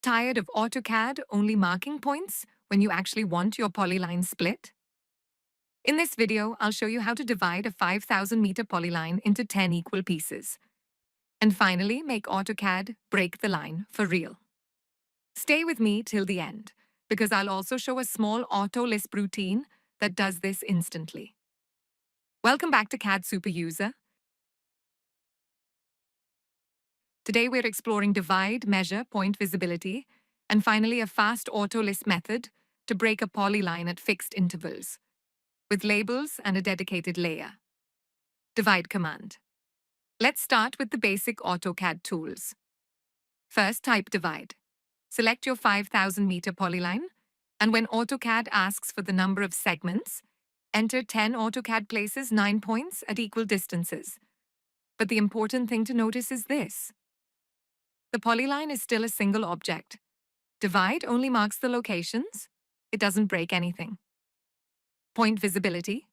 Tired of AutoCAD only marking points when you actually want your polyline split? In this video, I'll show you how to divide a 5,000-meter polyline into 10 equal pieces. And finally, make AutoCAD break the line for real. Stay with me till the end, because I'll also show a small AutoLISP routine that does this instantly. Welcome back to CAD Super User. Today we're exploring divide, measure, point visibility, and finally a fast AutoLISP method to break a polyline at fixed intervals, with labels and a dedicated layer. Divide command. Let's start with the basic AutoCAD tools. First, type divide. Select your 5,000-meter polyline, and when AutoCAD asks for the number of segments, enter 10 AutoCAD places 9 points at equal distances. But the important thing to notice is this. The polyline is still a single object. Divide only marks the locations. It doesn't break anything. Point visibility.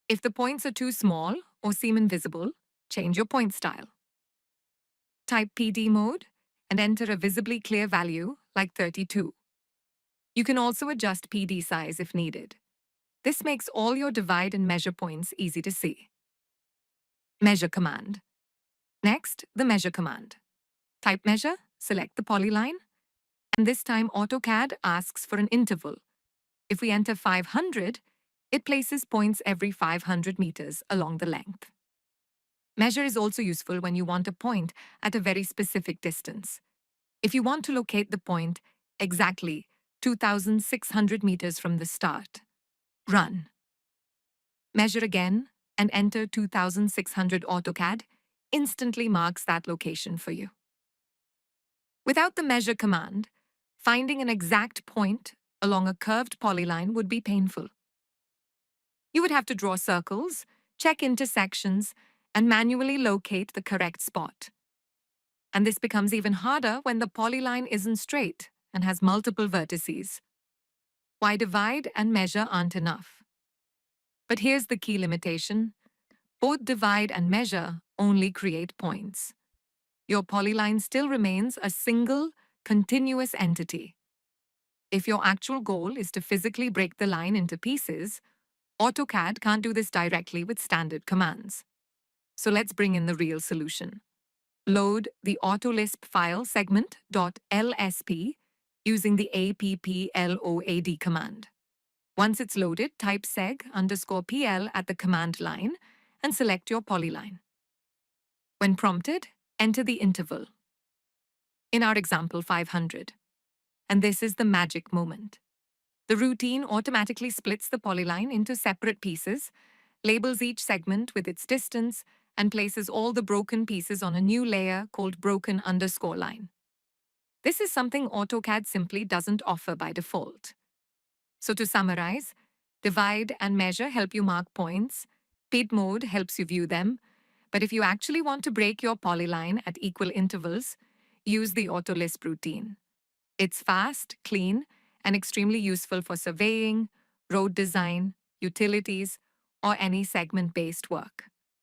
If the points are too small or seem invisible, change your point style. Type PDMODE and enter a visibly clear value like 32. You can also adjust PDSIZE if needed. This makes all your divide and measure points easy to see. Measure command. Next, the measure command. Type measure, select the polyline, and this time AutoCAD asks for an interval. If we enter 500, it places points every 500 meters along the length. Measure is also useful when you want a point at a very specific distance. If you want to locate the point exactly 2,600 meters from the start, run. Measure again and enter 2,600. AutoCAD instantly marks that location for you. Without the measure command, finding an exact point along a curved polyline would be painful. You would have to draw circles, check intersections, and manually locate the correct spot. And this becomes even harder when the polyline isn't straight and has multiple vertices. Why divide and measure aren't enough? But here's the key limitation. Both divide and measure only create points. Your polyline still remains a single, continuous entity. If your actual goal is to physically break the line into pieces, AutoCAD can't do this directly with standard commands. So let's bring in the real solution. Load the AutoLISP file Segment.LSP using the appload command. Once it's loaded, type seg_pl at the command line and select your polyline. When prompted, enter the interval. In our example, 500. And this is the magic moment. The routine automatically splits the polyline into separate pieces, labels each segment with its distance, and places all the broken pieces on a new layer called broken_line. This is something AutoCAD simply doesn't offer by default. So to summarize, divide and measure help you mark points, PDMODE helps you view them, but if you actually want to break your polyline at equal intervals, use the AutoLISP routine. It's fast, clean, and extremely useful for surveying, road design, utilities, or any segment-based work.